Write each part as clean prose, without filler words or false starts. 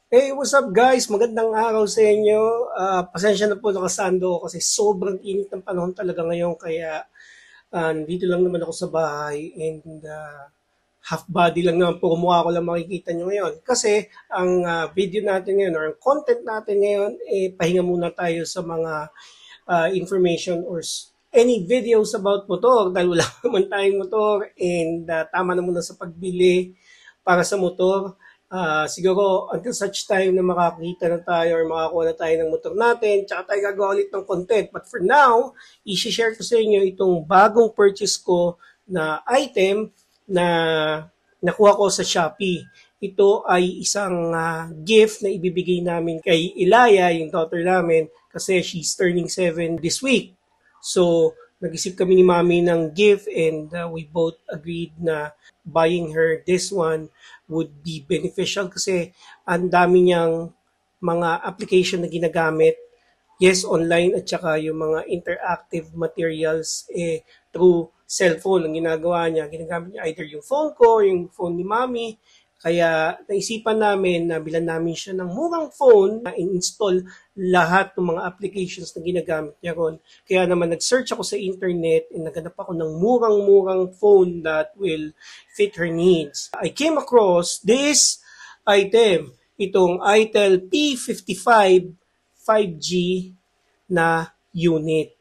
Hey, what's up guys? Magandang araw sa inyo. Pasensya na po nakasando ako kasi sobrang init ng panahon talaga ngayon kaya nandito lang naman ako sa bahay and half body lang naman po kumuha ko lang makikita nyo ngayon. Kasi ang video natin ngayon or ang content natin ngayon pahinga muna tayo sa mga information or any videos about motor dahil wala naman tayong motor and tama na muna sa pagbili para sa motor. Siguro until such time na makakita na tayo or makakuha na tayo ng motor natin, tsaka tayo gagawa ulit ng content. But for now, i-share ko sa inyo itong bagong purchase ko na item na nakuha ko sa Shopee. Ito ay isang gift na ibibigay namin kay Ilaya, yung daughter namin, kasi she's turning 7 this week. So, nag-isip kami ni Mami ng gift and we both agreed na buying her this one would be beneficial kasi ang dami niyang mga application na ginagamit. Yes, online at saka yung mga interactive materials through cellphone ang ginagawa niya. Ginagamit niya either yung phone ko, yung phone ni Mami. Kaya naisipan namin na bilan namin siya ng murang phone na in-install lahat ng mga applications na ginagamit niya ron. Kaya naman nag-search ako sa internet and naghanap ako ng murang-murang phone that will fit her needs. I came across this item, itong ITEL P55 5G na unit.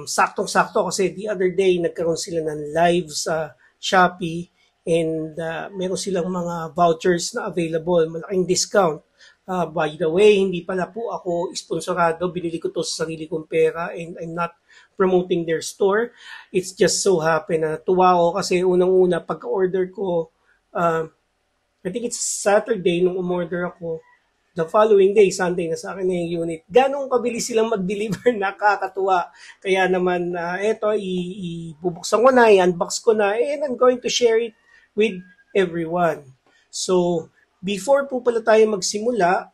Saktong-sakto kasi the other day nagkaroon sila ng live sa Shopee and meron silang mga vouchers na available, malaking discount. By the way, hindi pala po ako sponsorado, binili ko to sa sarili kong pera and I'm not promoting their store. It's just so happen na tuwa ako kasi unang-una pagka-order ko, I think it's Saturday nung umorder ako, the following day, Sunday, na sa akin na yung unit. Ganong kabilis silang mag-deliver, nakakatuwa. Kaya naman, eto, ibubuksan ko na, i-unbox ko na, and I'm going to share it with everyone. So, before po pala tayo magsimula,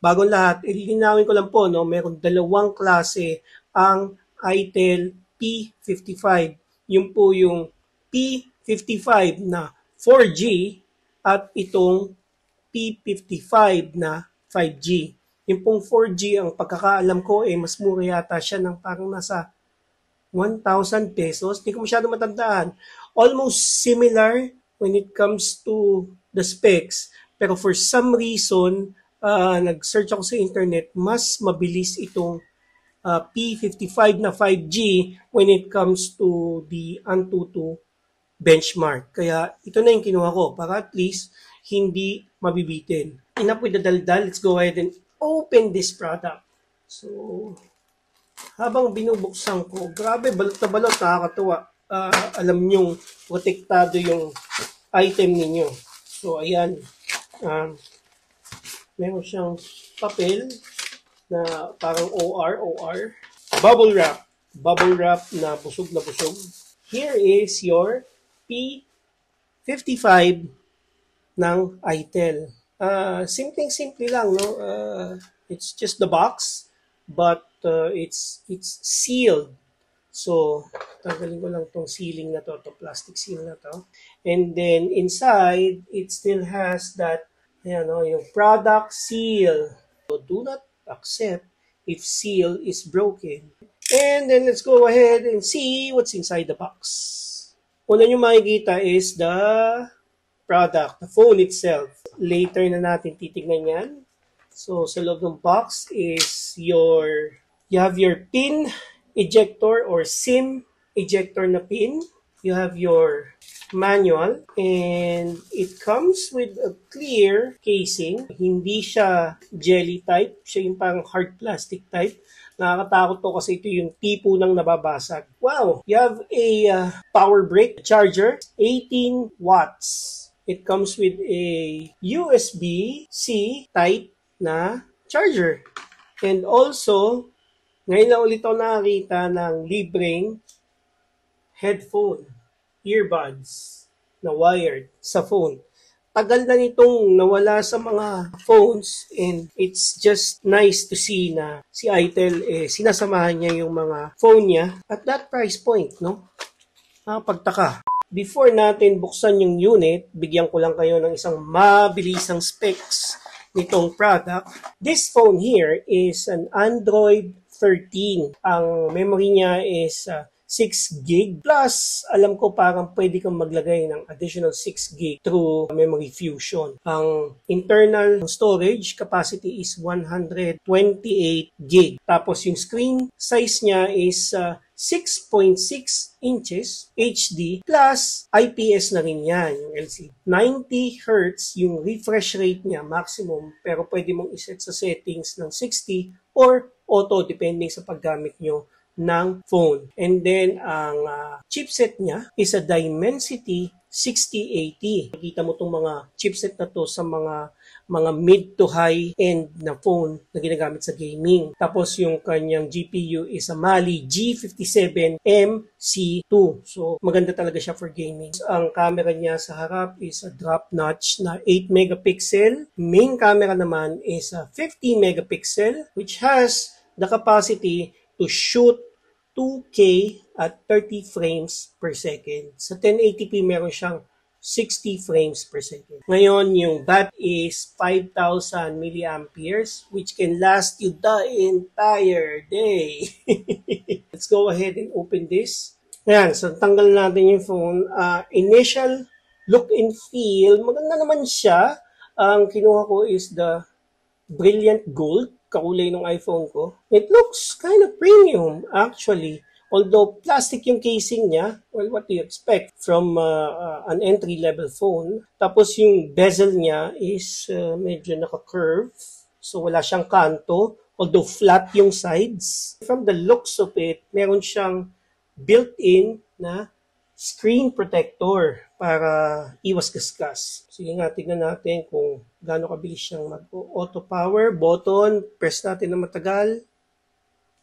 bagong lahat, ilinawin ko lang po, no, meron dalawang klase ang ITEL P55. Yun po yung P55 na 4G at itong P55 na 5G. Yung pong 4G, ang pagkakaalam ko, mas mura yata siya ng parang nasa 1,000 pesos. Hindi ko masyado matandaan. Almost similar when it comes to the specs. Pero for some reason, nag-search ako sa internet, mas mabilis itong P55 na 5G when it comes to the Antutu benchmark. Kaya ito na yung kinuha ko para at least hindi mabibitin. Enough with the daldal. Let's go ahead and open this product. So, habang binubuksan ko, grabe, balot na balot, nakakatuwa. Alam nyong protektado yung item ninyo. So, ayan. Meron siyang papel na parang OR. Bubble wrap na busog na busog. Here is your P55 ng ITEL. Simple lang, no? It's just the box, but it's sealed. So, tanggalin ko lang tong sealing na to, plastic seal na to. And then inside, it still has that, yung product seal. So, do not accept if seal is broken. And then let's go ahead and see what's inside the box. Una nyo makikita is the product, the phone itself. Later na natin titignan yan. So, sa loob ng box is you have your pin ejector or SIM ejector na pin. You have your manual and it comes with a clear casing. Hindi siya jelly type. Siya yung parang hard plastic type. Nakakatakot to kasi ito yung tipo ng nababasag. Wow! You have a power brick charger, 18 watts. It comes with a USB-C type na charger. And also, ngayon lang ulit ako nakakita ng libreng headphone, earbuds na wired sa phone. Tagal na nitong nawala sa mga phones and it's just nice to see na si ITEL sinasamahan niya yung mga phone niya at that price point, no? Nakapagtaka. Before natin buksan yung unit, bigyan ko lang kayo ng isang mabilisang specs nitong product. This phone here is an Android 13. Ang memory niya is 6 gig plus alam ko parang pwede kang maglagay ng additional 6 gig through memory fusion. Ang internal storage capacity is 128 gig. Tapos yung screen size niya is 6.6 inches HD plus IPS na rin yan, yung LCD. 90 Hz yung refresh rate niya maximum, pero pwede mong iset sa settings ng 60 or auto depending sa paggamit nyo ng phone. And then, ang chipset niya is a Dimensity 6080. Nakita mo itong mga chipset na to sa mga mid to high end na phone na ginagamit sa gaming. Tapos yung kanyang GPU is a Mali G57MC2. So maganda talaga siya for gaming. Ang camera niya sa harap is a drop notch na 8 megapixel. Main camera naman is a 50 megapixel which has the capacity to shoot 2K at 30 frames per second. Sa 1080p meron siyang 60 frames per second. Ngayon, yung battery is 5,000 milliamperes which can last you the entire day. Let's go ahead and open this. Ayan, so tanggal natin yung phone. Initial look and feel, maganda naman siya. Ang kinuha ko is the Brilliant Gold, kakulay ng iPhone ko. It looks kind of premium actually. Although plastic yung casing niya, well, what do you expect from an entry-level phone? Tapos yung bezel niya is medyo naka-curve. So wala siyang kanto, although flat yung sides. From the looks of it, meron siyang built-in na screen protector para iwas gasgas. Sige nga, tignan natin kung gaano kabilis siyang mag-auto power. Button, press natin na matagal.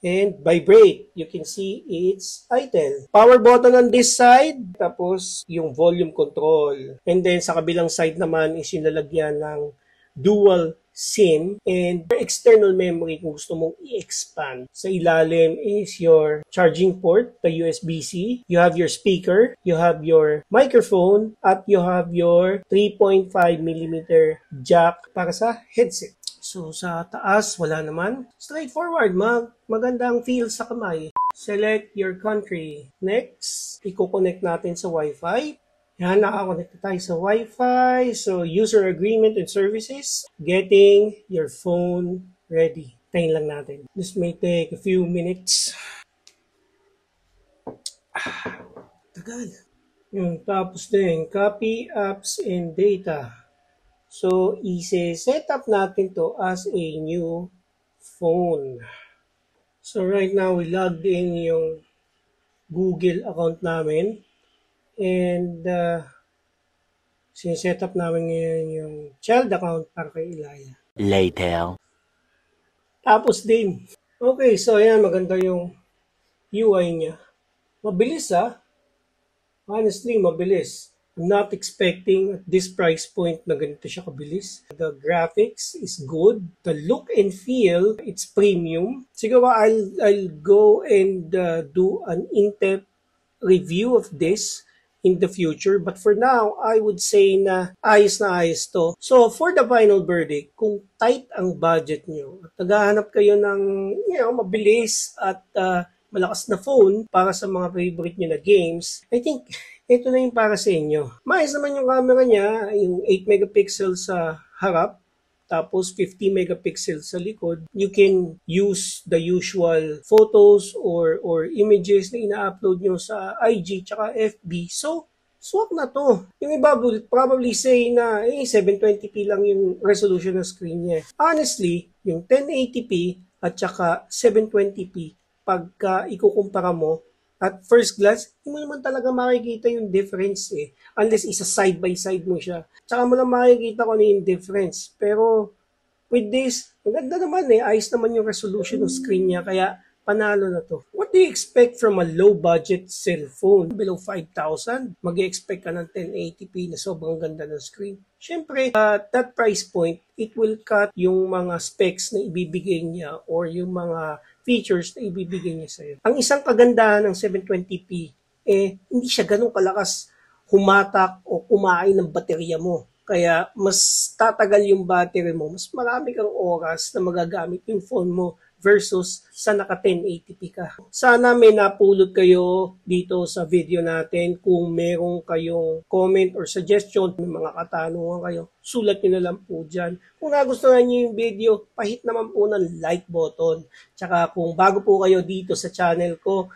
And vibrate. You can see it's idle. Power button on this side. Tapos yung volume control. And then sa kabilang side naman is yung lalagyan ng dual SIM and external memory kung gusto mong i-expand. Sa ilalim is your charging port, the USB-C. You have your speaker, you have your microphone, at you have your 3.5mm jack para sa headset. So sa taas, wala naman. Straightforward, magandang feel sa kamay. Select your country. Next, i-connect natin sa Wi-Fi. Yan, nakakonect tayo sa Wi-Fi. So, user agreement and services. Getting your phone ready. Tayin lang natin. This may take a few minutes. Tagal. Tapos din, copy apps and data. So, i-set up natin to as a new phone. So, right now, we logged in yung Google account namin. And sineset up namin ngayon yung child account para kay Ilaya. Later. Tapos din. Okay, so ayan, maganda yung UI niya. Mabilis Honestly, mabilis. I'm not expecting at this price point na ganito siya kabilis. The graphics is good. The look and feel, it's premium. Siguro I'll go and do an in-depth review of this in the future. But for now, I would say na ayos to. So, for the final verdict, kung tight ang budget nyo at naghahanap kayo ng mabilis at malakas na phone para sa mga favorite nyo na games, I think ito na yung para sa inyo. Maayos naman yung camera niya, yung 8 megapixel sa harap, tapos 50 megapixel sa likod. You can use the usual photos or images na ina-upload nyo sa IG tsaka FB. So, swak na to. Yung iba will probably say na 720p lang yung resolution ng screen niya. Honestly, yung 1080p at tsaka 720p, pagka ikukumpara mo, at first glance, hindi mo naman talaga makikita yung difference Unless isa side by side mo siya. Tsaka mo lang makikita kung ano yung difference. Pero with this, maganda naman ayos naman yung resolution ng screen niya. Kaya panalo na to. What do you expect from a low budget cellphone? Below 5,000, mag-expect ka ng 1080p na sobrang ganda ng screen. Siyempre, at that price point, it will cut yung mga specs na ibibigay niya or yung mga features na ibibigay niya sa'yo. Ang isang kagandahan ng 720p, hindi siya ganun kalakas humatak o kumain ng baterya mo. Kaya mas tatagal yung battery mo, mas marami kang oras na magagamit yung phone mo versus sa naka 1080p ka. Sana may napulot kayo dito sa video natin. Kung meron kayong comment or suggestion, may mga katanungan kayo, sulat nyo na lang po dyan. Kung nagustuhan nyo yung video, pahit naman po ng like button. Tsaka kung bago po kayo dito sa channel ko,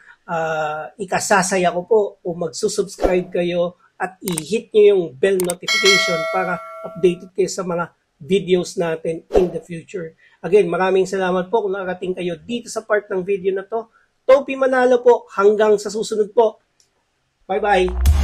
ikasasaya ko po kung magsusubscribe kayo at i-hit nyo yung bell notification para updated kayo sa mga videos natin in the future. Again, maraming salamat po kung nakarating kayo dito sa part ng video na to. Topi Manalo po, hanggang sa susunod po. Bye-bye!